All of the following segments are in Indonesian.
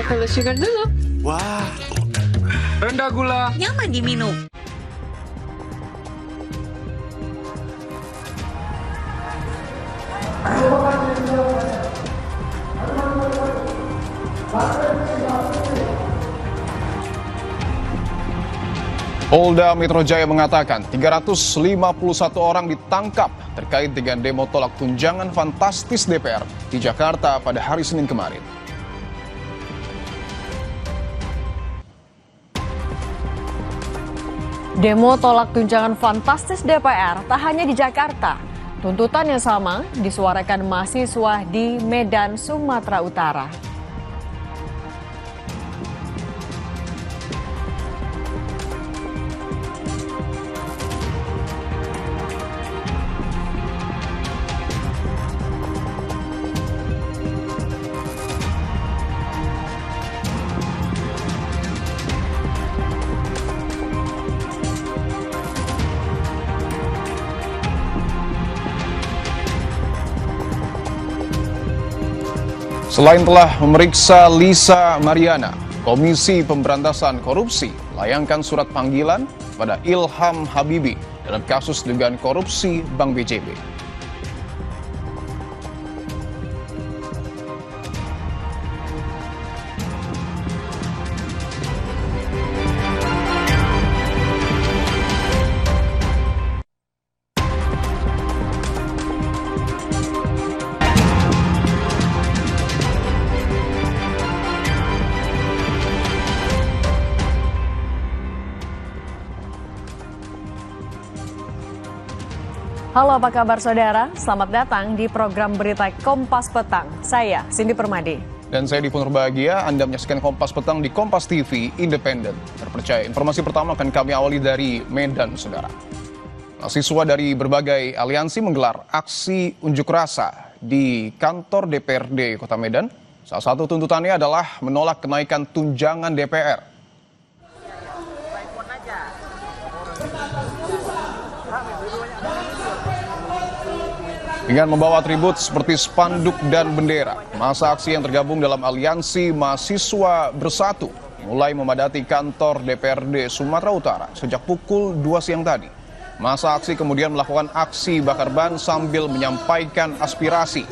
Perlu sugar dulu. Wah, rendah gula. Nyaman diminum. Polda Metro Jaya mengatakan 351 orang ditangkap terkait dengan demo tolak tunjangan fantastis DPR di Jakarta pada hari Senin kemarin. Demo tolak tunjangan fantastis DPR tak hanya di Jakarta. Tuntutan yang sama disuarakan mahasiswa di Medan, Sumatera Utara. Selain telah memeriksa Lisa Mariana, Komisi Pemberantasan Korupsi layangkan surat panggilan pada Ilham Habibi dalam kasus dugaan korupsi Bank BJB. Halo, apa kabar saudara? Selamat datang di program Berita Kompas Petang. Saya Cindy Permadi. Dan saya Dipo Nurbahagia, Anda menyaksikan Kompas Petang di Kompas TV Independen terpercaya. Informasi pertama akan kami awali dari Medan, saudara. Mahasiswa dari berbagai aliansi menggelar aksi unjuk rasa di kantor DPRD Kota Medan. Salah satu tuntutannya adalah menolak kenaikan tunjangan DPR. Dengan membawa atribut seperti spanduk dan bendera, massa aksi yang tergabung dalam aliansi Mahasiswa Bersatu mulai memadati kantor DPRD Sumatera Utara sejak pukul 2 siang tadi. Massa aksi kemudian melakukan aksi bakar ban sambil menyampaikan aspirasi.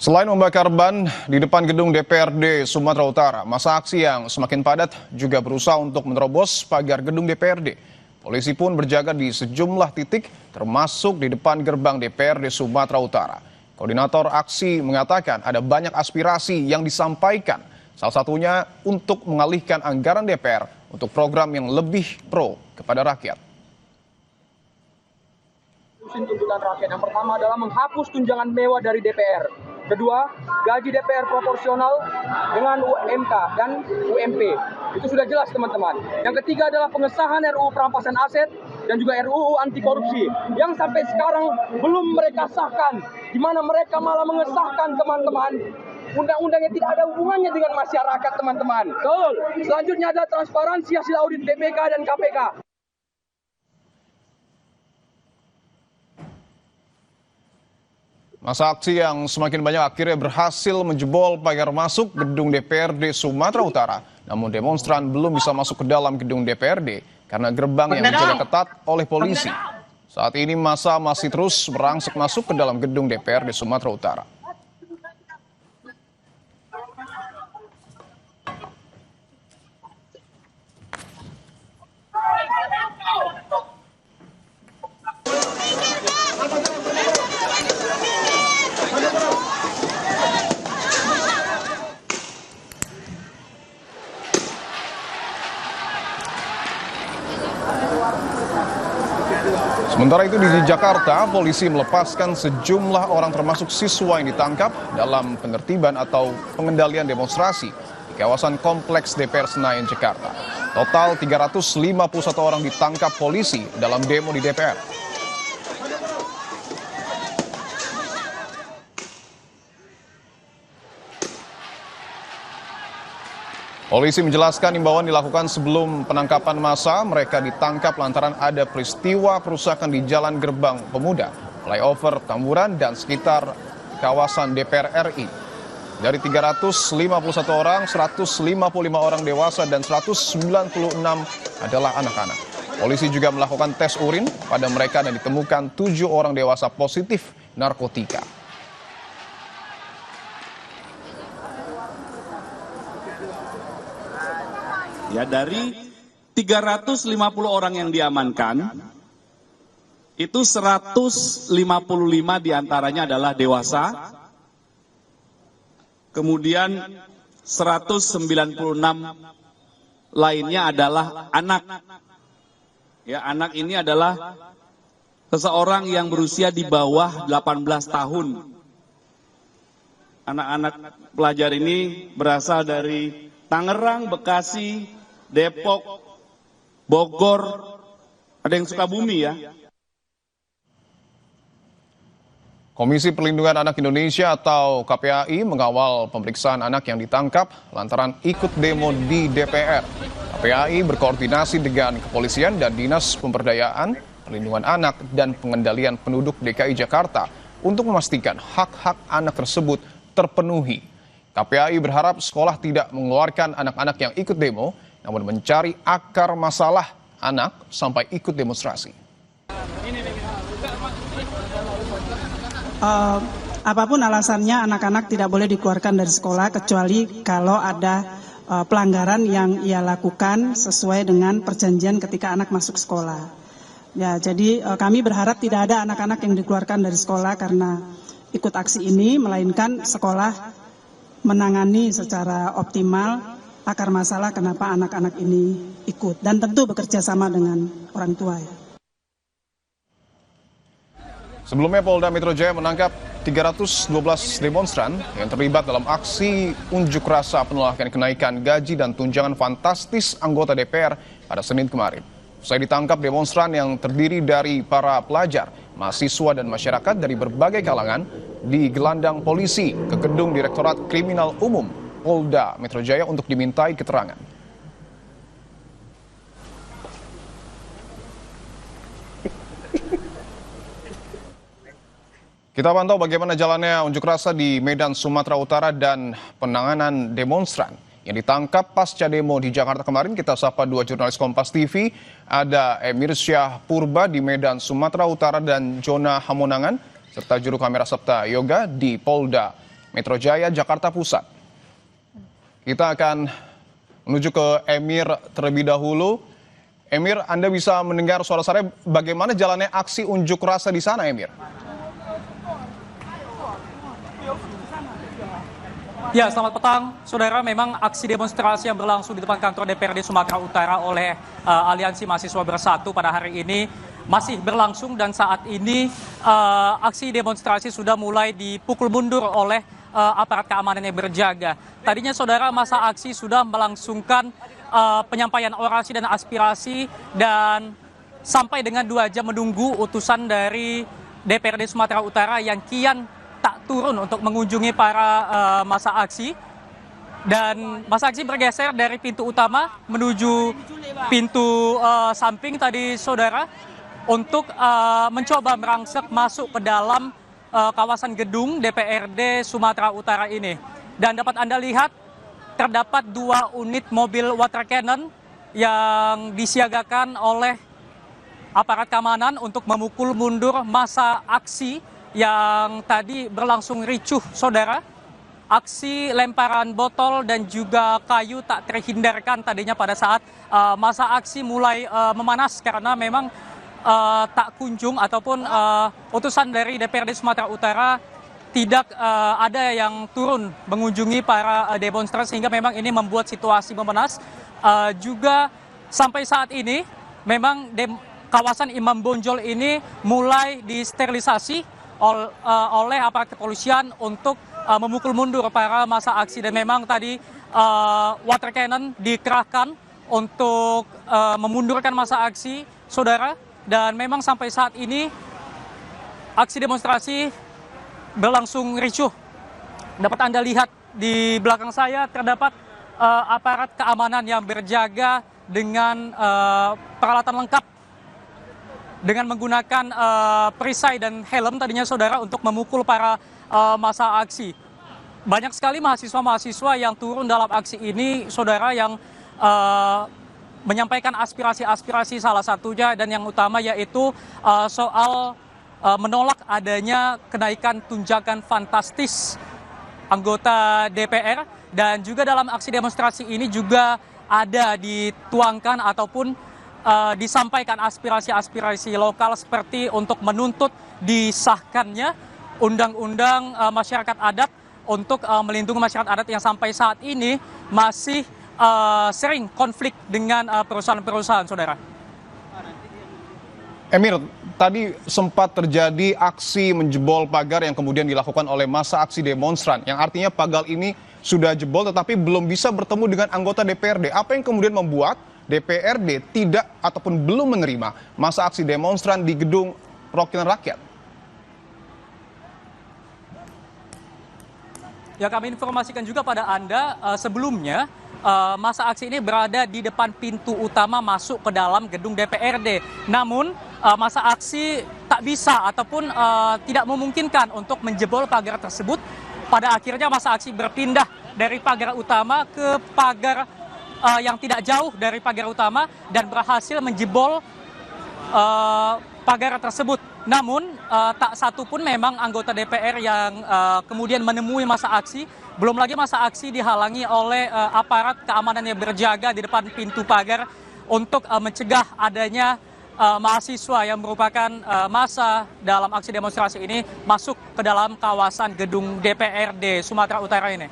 Selain membakar ban di depan gedung DPRD Sumatera Utara, massa aksi yang semakin padat juga berusaha untuk menerobos pagar gedung DPRD. Polisi pun berjaga di sejumlah titik, termasuk di depan gerbang DPRD Sumatera Utara. Koordinator aksi mengatakan ada banyak aspirasi yang disampaikan, salah satunya untuk mengalihkan anggaran DPR untuk program yang lebih pro kepada rakyat. Tuntutan rakyat yang pertama adalah menghapus tunjangan mewah dari DPR. Kedua, gaji DPR proporsional dengan UMK dan UMP. Itu sudah jelas, teman-teman. Yang ketiga adalah pengesahan RUU perampasan aset dan juga RUU anti korupsi yang sampai sekarang belum mereka sahkan, di mana mereka malah mengesahkan, teman-teman, undang-undang yang tidak ada hubungannya dengan masyarakat, teman-teman. Betul. Selanjutnya ada transparansi hasil audit BPK dan KPK. Massa aksi yang semakin banyak akhirnya berhasil menjebol pagar masuk gedung DPRD Sumatera Utara. Namun demonstran belum bisa masuk ke dalam gedung DPRD karena gerbang yang dijaga ketat oleh polisi. Saat ini massa masih terus merangsek masuk ke dalam gedung DPRD Sumatera Utara. Sementara itu di Jakarta, polisi melepaskan sejumlah orang termasuk siswa yang ditangkap dalam penertiban atau pengendalian demonstrasi di kawasan Kompleks DPR Senayan, Jakarta. Total 351 orang ditangkap polisi dalam demo di DPR. Polisi menjelaskan imbauan dilakukan sebelum penangkapan massa. Mereka ditangkap lantaran ada peristiwa perusakan di Jalan Gerbang Pemuda, flyover Tamburan, dan sekitar kawasan DPR RI. Dari 351 orang, 155 orang dewasa dan 196 adalah anak-anak. Polisi juga melakukan tes urin pada mereka dan ditemukan 7 orang dewasa positif narkotika. Ya, dari 350 orang yang diamankan, itu 155 diantaranya adalah dewasa, kemudian 196 lainnya adalah anak. Ya, anak ini adalah seseorang yang berusia di bawah 18 tahun. Anak-anak pelajar ini berasal dari Tangerang, Bekasi, Depok, Bogor, ada yang Sukabumi ya. Komisi Perlindungan Anak Indonesia atau KPAI mengawal pemeriksaan anak yang ditangkap lantaran ikut demo di DPR. KPAI berkoordinasi dengan kepolisian dan Dinas Pemberdayaan, Perlindungan Anak, dan Pengendalian Penduduk DKI Jakarta untuk memastikan hak-hak anak tersebut terpenuhi. KPAI berharap sekolah tidak mengeluarkan anak-anak yang ikut demo, namun mencari akar masalah anak sampai ikut demonstrasi. Apapun alasannya, anak-anak tidak boleh dikeluarkan dari sekolah kecuali kalau ada pelanggaran yang ia lakukan sesuai dengan perjanjian ketika anak masuk sekolah. Ya, jadi kami berharap tidak ada anak-anak yang dikeluarkan dari sekolah karena ikut aksi ini, melainkan sekolah menangani secara optimal akar masalah kenapa anak-anak ini ikut, dan tentu bekerja sama dengan orang tua ya. Sebelumnya Polda Metro Jaya menangkap 312 demonstran yang terlibat dalam aksi unjuk rasa penolakan kenaikan gaji dan tunjangan fantastis anggota DPR pada Senin kemarin. Usai ditangkap, demonstran yang terdiri dari para pelajar, mahasiswa, dan masyarakat dari berbagai kalangan digelandang polisi ke gedung Direktorat Kriminal Umum Polda Metro Jaya untuk dimintai keterangan. Kita pantau bagaimana jalannya unjuk rasa di Medan, Sumatera Utara dan penanganan demonstran yang ditangkap pasca demo di Jakarta kemarin. Kita sapa dua jurnalis Kompas TV, ada Emir Syah Purba di Medan, Sumatera Utara, dan Jona Hamonangan, serta juru kamera Sabta Yoga di Polda Metro Jaya, Jakarta Pusat. Kita akan menuju ke Emir terlebih dahulu. Emir, Anda bisa mendengar suara saya. Bagaimana jalannya aksi unjuk rasa di sana, Emir? Ya, selamat petang, saudara. Memang aksi demonstrasi yang berlangsung di depan kantor DPRD Sumatera Utara oleh Aliansi Mahasiswa Bersatu pada hari ini masih berlangsung, dan saat ini aksi demonstrasi sudah mulai dipukul mundur oleh aparat keamanan yang berjaga. Tadinya, saudara, masa aksi sudah melangsungkan penyampaian orasi dan aspirasi, dan sampai dengan 2 jam menunggu utusan dari DPRD Sumatera Utara yang kian tak turun untuk mengunjungi para masa aksi. Dan masa aksi bergeser dari pintu utama menuju pintu samping tadi, saudara, untuk mencoba merangsek masuk ke dalam kawasan gedung DPRD Sumatera Utara ini. Dan dapat Anda lihat, terdapat 2 unit mobil water cannon yang disiagakan oleh aparat keamanan untuk memukul mundur masa aksi yang tadi berlangsung ricuh, saudara. Aksi lemparan botol dan juga kayu tak terhindarkan tadinya pada saat masa aksi mulai memanas, karena memang tak kunjung ataupun utusan dari DPRD Sumatera Utara tidak ada yang turun mengunjungi para demonstran, sehingga memang ini membuat situasi memanas. Juga sampai saat ini memang kawasan Imam Bonjol ini mulai disterilisasi oleh aparat kepolisian untuk memukul mundur para masa aksi. Dan memang tadi water cannon dikerahkan untuk memundurkan masa aksi, saudara. Dan memang sampai saat ini aksi demonstrasi berlangsung ricuh. Dapat Anda lihat di belakang saya terdapat aparat keamanan yang berjaga dengan peralatan lengkap dengan menggunakan perisai dan helm tadinya saudara untuk memukul para massa aksi. Banyak sekali mahasiswa-mahasiswa yang turun dalam aksi ini saudara yang menyampaikan aspirasi-aspirasi salah satunya dan yang utama yaitu soal menolak adanya kenaikan tunjangan fantastis anggota DPR, dan juga dalam aksi demonstrasi ini juga ada dituangkan ataupun disampaikan aspirasi-aspirasi lokal seperti untuk menuntut disahkannya undang-undang masyarakat adat untuk melindungi masyarakat adat yang sampai saat ini masih sering konflik dengan perusahaan-perusahaan, saudara. Emir, tadi sempat terjadi aksi menjebol pagar yang kemudian dilakukan oleh massa aksi demonstran, yang artinya pagar ini sudah jebol tetapi belum bisa bertemu dengan anggota DPRD. Apa yang kemudian membuat DPRD tidak ataupun belum menerima massa aksi demonstran di gedung perwakilan rakyat? Ya, kami informasikan juga pada Anda sebelumnya massa aksi ini berada di depan pintu utama masuk ke dalam gedung DPRD. Namun massa aksi tak bisa ataupun tidak memungkinkan untuk menjebol pagar tersebut. Pada akhirnya massa aksi berpindah dari pagar utama ke pagar yang tidak jauh dari pagar utama dan berhasil menjebol pagar tersebut. Namun tak satu pun memang anggota DPR yang kemudian menemui massa aksi. Belum lagi massa aksi dihalangi oleh aparat keamanan yang berjaga di depan pintu pagar untuk mencegah adanya mahasiswa yang merupakan massa dalam aksi demonstrasi ini masuk ke dalam kawasan gedung DPRD Sumatera Utara ini.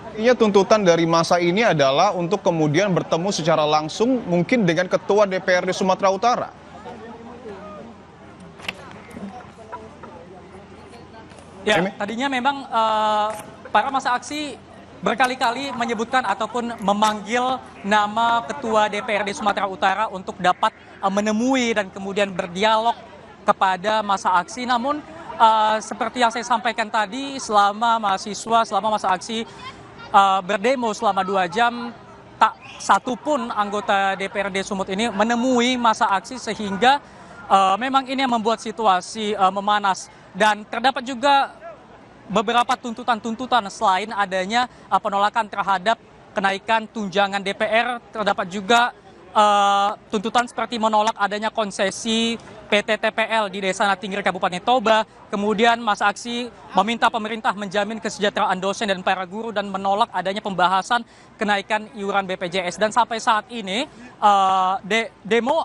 Artinya tuntutan dari massa ini adalah untuk kemudian bertemu secara langsung mungkin dengan Ketua DPRD Sumatera Utara. Ya, tadinya memang para massa aksi berkali-kali menyebutkan ataupun memanggil nama Ketua DPRD Sumatera Utara untuk dapat menemui dan kemudian berdialog kepada massa aksi. Namun seperti yang saya sampaikan tadi, selama massa aksi berdemo selama 2 jam, tak satu pun anggota DPRD Sumut ini menemui massa aksi, sehingga memang ini yang membuat situasi memanas. Dan terdapat juga beberapa tuntutan-tuntutan selain adanya penolakan terhadap kenaikan tunjangan DPR. Terdapat juga tuntutan seperti menolak adanya konsesi PT TPL di Desa Natinggir Kabupaten Toba. Kemudian massa aksi meminta pemerintah menjamin kesejahteraan dosen dan para guru dan menolak adanya pembahasan kenaikan iuran BPJS. Dan sampai saat ini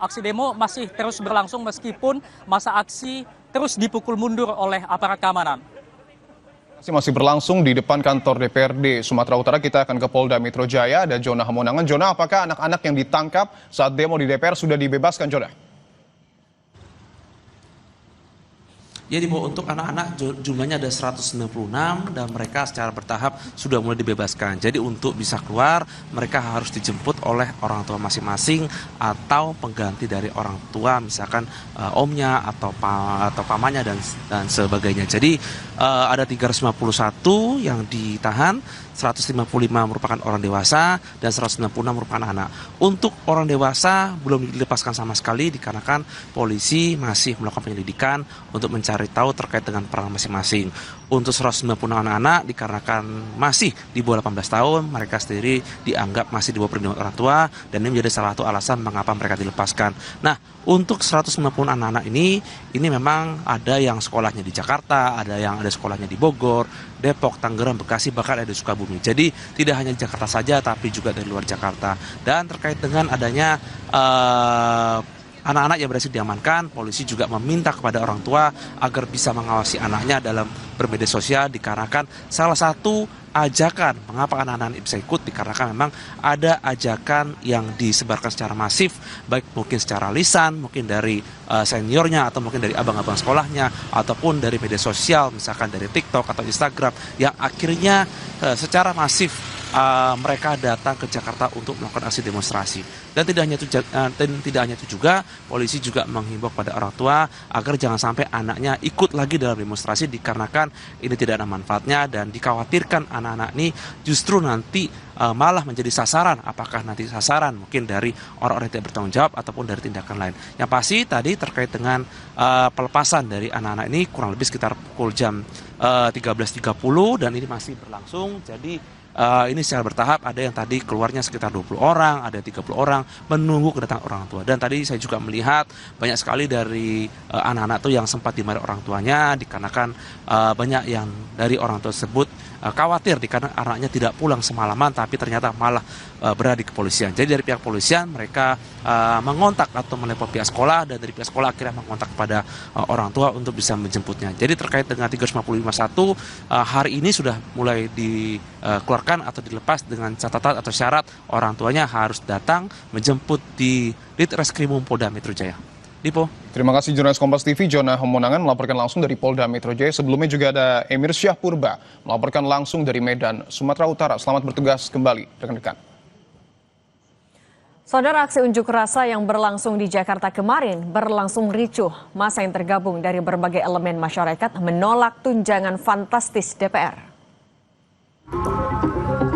aksi demo masih terus berlangsung meskipun massa aksi terus dipukul mundur oleh aparat keamanan. Masih berlangsung di depan kantor DPRD Sumatera Utara. Kita akan ke Polda Metro Jaya, ada Jona Hamonangan. Jona, apakah anak-anak yang ditangkap saat demo di DPR sudah dibebaskan, Jona? Jadi untuk anak-anak jumlahnya ada 196 dan mereka secara bertahap sudah mulai dibebaskan. Jadi untuk bisa keluar mereka harus dijemput oleh orang tua masing-masing atau pengganti dari orang tua, misalkan omnya atau pamannya dan sebagainya. Jadi ada 351 yang ditahan, 155 merupakan orang dewasa dan 196 merupakan anak. Untuk orang dewasa belum dilepaskan sama sekali dikarenakan polisi masih melakukan penyelidikan untuk mencari tahu terkait dengan peran masing-masing. Untuk 196 anak-anak dikarenakan masih di bawah 18 tahun, mereka sendiri dianggap masih di bawah perlindungan orang tua dan ini menjadi salah satu alasan mengapa mereka dilepaskan. Nah, untuk 190 anak-anak ini memang ada yang sekolahnya di Jakarta, ada yang ada sekolahnya di Bogor, Depok, Tangerang, Bekasi, bahkan ada di Sukabumi. Jadi tidak hanya di Jakarta saja, tapi juga dari luar Jakarta. Dan terkait dengan adanya anak-anak yang berhasil diamankan, polisi juga meminta kepada orang tua agar bisa mengawasi anaknya dalam bermedia sosial, dikarenakan salah satu ajakan mengapa anak-anak bisa ikut dikarenakan memang ada ajakan yang disebarkan secara masif, baik mungkin secara lisan, mungkin dari seniornya atau mungkin dari abang-abang sekolahnya ataupun dari media sosial, misalkan dari TikTok atau Instagram, yang akhirnya secara masif mereka datang ke Jakarta untuk melakukan aksi demonstrasi. Dan tidak hanya itu juga, polisi juga menghimbau kepada orang tua agar jangan sampai anaknya ikut lagi dalam demonstrasi dikarenakan ini tidak ada manfaatnya dan dikhawatirkan anak-anak ini justru nanti malah menjadi sasaran. Apakah nanti sasaran mungkin dari orang-orang yang tidak bertanggung jawab ataupun dari tindakan lain. Yang pasti tadi terkait dengan pelepasan dari anak-anak ini kurang lebih sekitar pukul jam 13.30 dan ini masih berlangsung. Jadi ini secara bertahap, ada yang tadi keluarnya sekitar 20 orang, ada 30 orang menunggu kedatangan orang tua. Dan tadi saya juga melihat banyak sekali dari anak-anak itu yang sempat dimarahi orang tuanya dikarenakan banyak yang dari orang tua tersebut khawatir dikarenakan anaknya tidak pulang semalaman tapi ternyata malah berada di kepolisian. Jadi dari pihak polisian mereka mengontak atau menelpon pihak sekolah dan dari pihak sekolah akhirnya mengontak kepada orang tua untuk bisa menjemputnya. Jadi terkait dengan 355.1 hari ini sudah mulai dikeluarkan atau dilepas dengan catatan atau syarat orang tuanya harus datang menjemput di Ditreskrimum Polda Metro Jaya. Dipo. Terima kasih jurnalis Kompas TV Jona Homonangan melaporkan langsung dari Polda Metro Jaya. Sebelumnya juga ada Emir Syahpurba melaporkan langsung dari Medan, Sumatera Utara. Selamat bertugas kembali rekan-rekan. Saudara, aksi unjuk rasa yang berlangsung di Jakarta kemarin berlangsung ricuh. Massa yang tergabung dari berbagai elemen masyarakat menolak tunjangan fantastis DPR.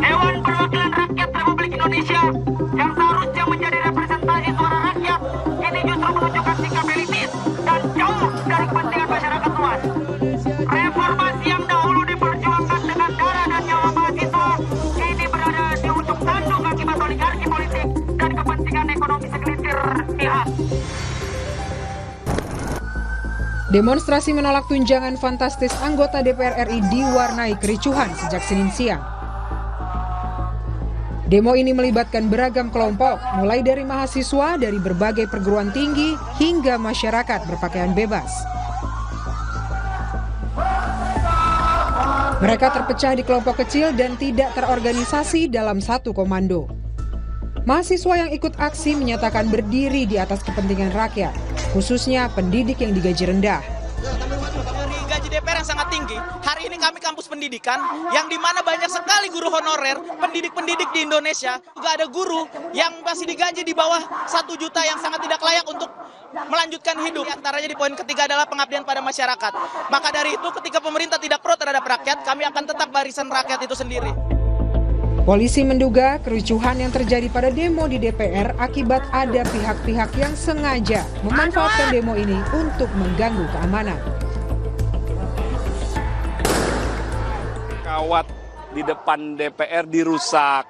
Dewan Perwakilan Rakyat Republik Indonesia yang seharusnya menjadi representasi suara rakyat ini justru menunjukkan sikap elitis dan jauh dari kepentingan masyarakat luas. Reformasi yang dahulu diperjuangkan dengan darah dan nyawa mahasiswa kini berada di ujung tanduk akibat oligarki politik dan kepentingan ekonomi segelintir pihak. Demonstrasi menolak tunjangan fantastis anggota DPR RI diwarnai kericuhan sejak Senin siang. Demo ini melibatkan beragam kelompok, mulai dari mahasiswa dari berbagai perguruan tinggi hingga masyarakat berpakaian bebas. Mereka terpecah di kelompok kecil dan tidak terorganisasi dalam satu komando. Mahasiswa yang ikut aksi menyatakan berdiri di atas kepentingan rakyat, khususnya pendidik yang digaji rendah. Dari gaji DPR yang sangat tinggi, hari ini kami kampus pendidikan yang dimana banyak sekali guru honorer, pendidik-pendidik di Indonesia, juga ada guru yang masih digaji di bawah 1 juta yang sangat tidak layak untuk melanjutkan hidup. Di antaranya di poin ketiga adalah pengabdian pada masyarakat. Maka dari itu ketika pemerintah tidak pro terhadap rakyat, kami akan tetap barisan rakyat itu sendiri. Polisi menduga kericuhan yang terjadi pada demo di DPR akibat ada pihak-pihak yang sengaja memanfaatkan demo ini untuk mengganggu keamanan. Kawat di depan DPR dirusak.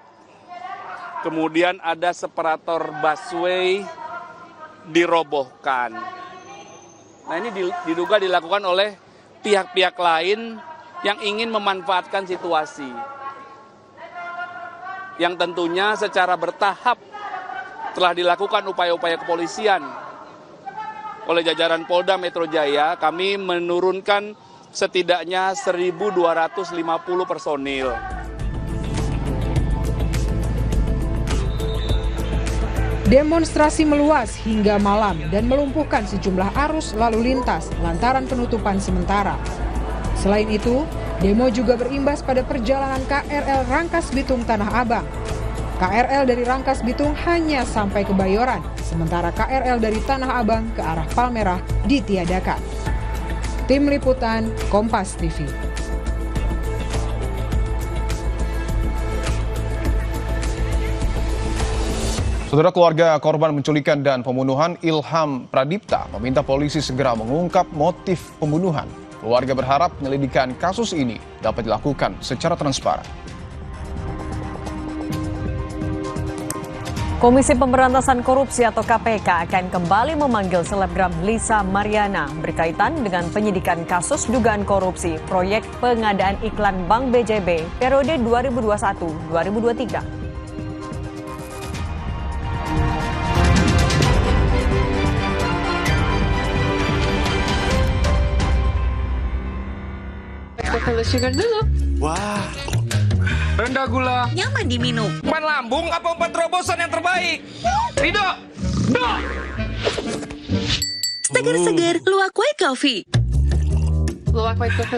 Kemudian ada separator busway dirobohkan. Nah, ini diduga dilakukan oleh pihak-pihak lain yang ingin memanfaatkan situasi. Yang tentunya secara bertahap telah dilakukan upaya-upaya kepolisian oleh jajaran Polda Metro Jaya. Kami menurunkan setidaknya 1.250 personil. Demonstrasi meluas hingga malam dan melumpuhkan sejumlah arus lalu lintas lantaran penutupan sementara. Selain itu, demo juga berimbas pada perjalanan KRL Rangkas Bitung Tanah Abang. KRL dari Rangkas Bitung hanya sampai ke Bayoran, sementara KRL dari Tanah Abang ke arah Palmerah ditiadakan. Tim Liputan Kompas TV. Saudara, keluarga korban penculikan dan pembunuhan Ilham Pradipta meminta polisi segera mengungkap motif pembunuhan. Keluarga berharap penyelidikan kasus ini dapat dilakukan secara transparan. Komisi Pemberantasan Korupsi atau KPK akan kembali memanggil selebgram Lisa Mariana berkaitan dengan penyidikan kasus dugaan korupsi proyek pengadaan iklan Bank BJB periode 2021-2023. Sugar dulu. Wah, rendah gula. Nyaman diminum. Ban lambung apa obat terobosan yang terbaik? Rido, do. Segar-segar Luwak White Coffee. Luwak White Coffee.